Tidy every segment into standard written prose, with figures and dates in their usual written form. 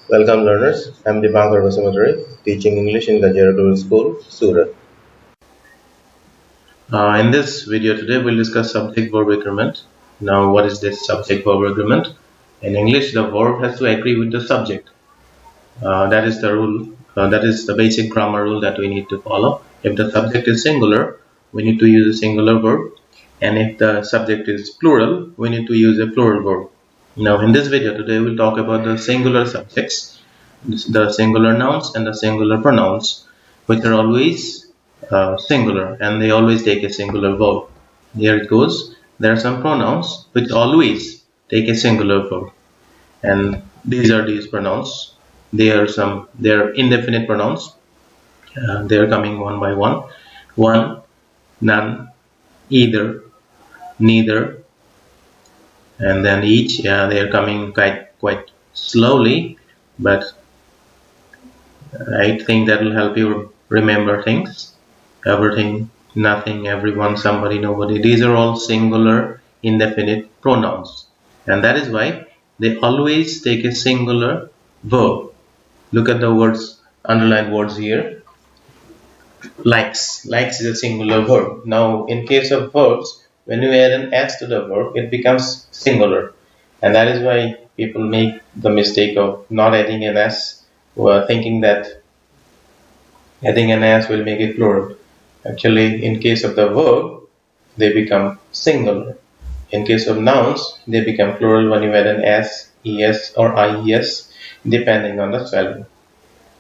Welcome learners, I am Dipankar Vasumatari, teaching English in Gajera Global School, Surat. In this video today we'll discuss subject-verb agreement. Now what is this subject-verb agreement? In English the verb has to agree with the subject. That is the rule, that is the basic grammar rule that we need to follow. If the subject is singular, we need to use a singular verb, and if the subject is plural, we need to use a plural verb. Now in this video today we'll talk about the singular subjects, the singular nouns and the singular pronouns, which are always singular and they always take a singular verb. Here it goes. There are some pronouns which always take a singular verb, and these are these pronouns. They are indefinite pronouns. They are coming one by one. One, none, either, neither, and then each. They are coming quite slowly, but I think that will help you remember things. Everything, nothing, everyone, somebody, nobody. These are all singular indefinite pronouns, and that is why they always take a singular verb. Look at the words, underlined words here. Likes is a singular verb. Now in case of verbs, when you add an s to the verb, it becomes singular, and that is why people make the mistake of not adding an s, thinking that adding an s will make it plural. Actually, in case of the verb, they become singular. In case of nouns, they become plural when you add an s, es, or ies, depending on the spelling.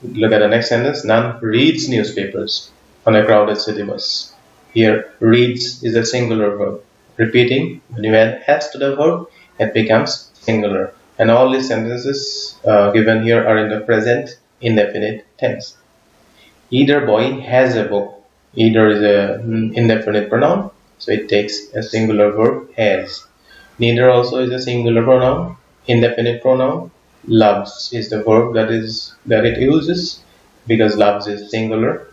Look at the next sentence. None reads newspapers on a crowded city bus. Here, reads is a singular verb. Repeating, when you add s to the verb, it becomes singular. And all these sentences given here are in the present indefinite tense. Either boy has a book. Either is an indefinite pronoun, so it takes a singular verb, has. Neither also is a singular pronoun, indefinite pronoun. Loves is the verb that it uses, because loves is singular.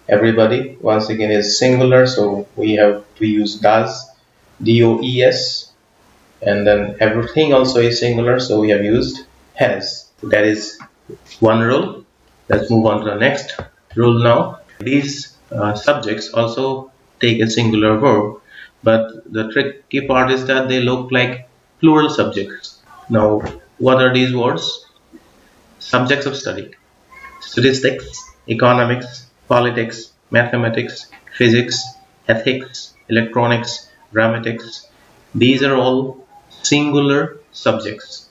Everybody, once again, is singular, so we have to use does, does, and then everything also is singular, so we have used has. That is one rule. Let's move on to the next rule now. These subjects also take a singular verb, but the tricky part is that they look like plural subjects. Now, what are these words? Subjects of study: statistics, economics, politics, mathematics, physics, ethics, electronics, grammatics. These are all singular subjects.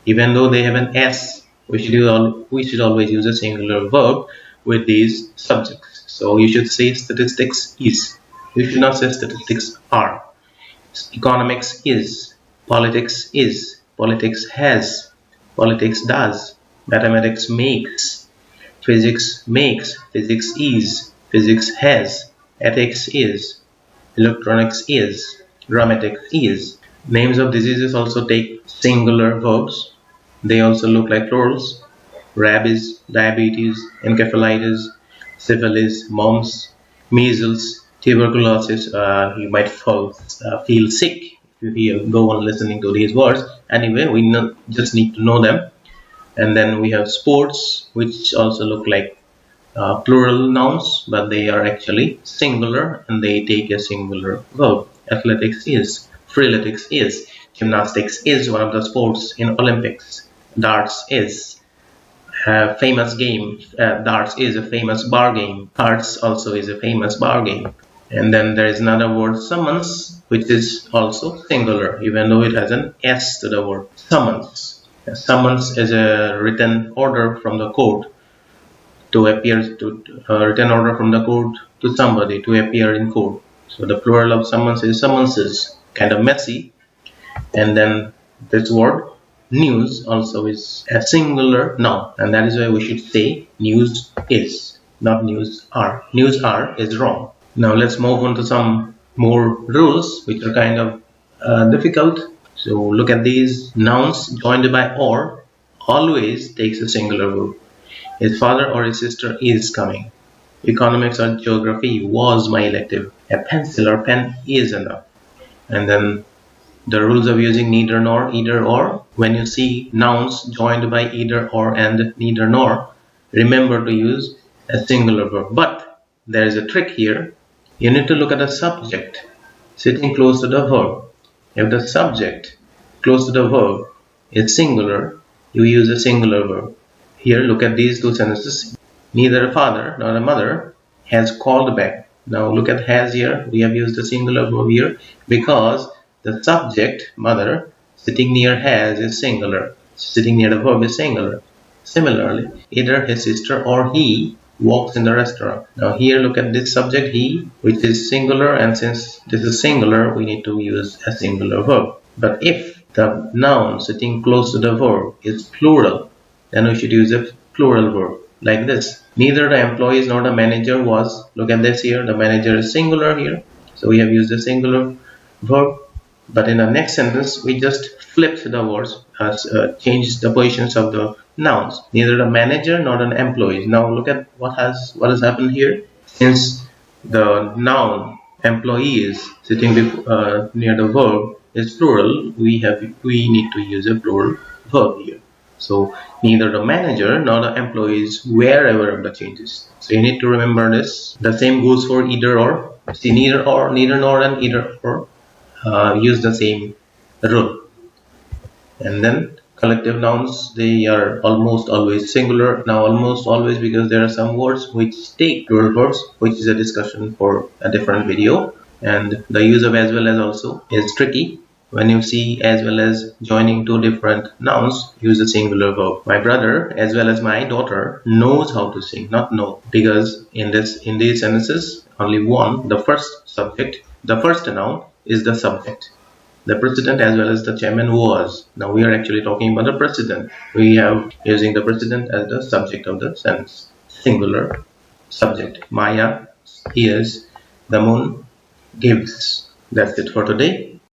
Even though they have an s, we should always use a singular verb with these subjects. So you should say statistics is. You should not say statistics are. Economics is. Politics is. Politics has. Politics does. Mathematics makes. Physics makes. Physics is. Physics has. Ethics is. Electronics is. Grammatics is. Names of diseases also take singular verbs. They also look like plurals. Rabies, diabetes, encephalitis, syphilis, mumps, measles, tuberculosis. You might feel sick if you go on listening to these words. Anyway, we just need to know them. And then we have sports, which also look like plural nouns, but they are actually singular and they take a singular verb. Athletics is, freeletics is, gymnastics is one of the sports in Olympics. Darts is a famous game. Darts is a famous bar game. Cards also is a famous bar game. And then there is another word, summons, which is also singular, even though it has an s to the word. Summons. A summons is a written order from the court to appear written order from the court to somebody to appear in court. So the plural of summons is summonses. Kind of messy. And then this word news also is a singular noun, and that is why we should say news is, not news are. News are is wrong. Now let's move on to some more rules which are kind of difficult. So look at these. Nouns joined by or always takes a singular verb. His father or his sister is coming. Economics or geography was my elective. A pencil or pen is enough. And then The rules of using neither nor, either or. When you see nouns joined by either or and neither nor, remember to use a singular verb. But there is a trick here. You need to look at the subject sitting close to the verb. If the subject close to the verb is singular, you use a singular verb. Here, look at these two sentences. Neither a father nor a mother has called back. Now look at has here. We have used the singular verb here because the subject, mother, sitting near has is singular. Sitting near the verb is singular. Similarly, either his sister or he walks in the restaurant. Now here look at this subject he, which is singular, and since this is singular, we need to use a singular verb. But if the noun sitting close to the verb is plural, then we should use a plural verb like this. Neither the employees nor the manager was. Look at this here. The manager is singular here, so we have used a singular verb. But in the next sentence, we just flipped the words, changed the positions of the nouns. Neither the manager nor the employees. Now look at what has happened here. Since the noun employee is sitting near the verb is plural, we need to use a plural verb here. So neither the manager nor the employees were aware of the changes. So you need to remember this. The same goes for either or. See, neither nor and either or use the same rule. And then collective nouns, they are almost always singular. Now almost always because there are some words which take plural verbs, which is a discussion for a different video. And the use of as well as also is tricky. When you see as well as joining two different nouns, use a singular verb. My brother as well as my daughter knows how to sing, not know, because in these sentences only one, the first subject, the first noun is the subject. The president as well as the chairman was. Now we are actually talking about the president. We have using the president as the subject of the sentence. Singular subject. Maya is, the moon gives. That's it for today.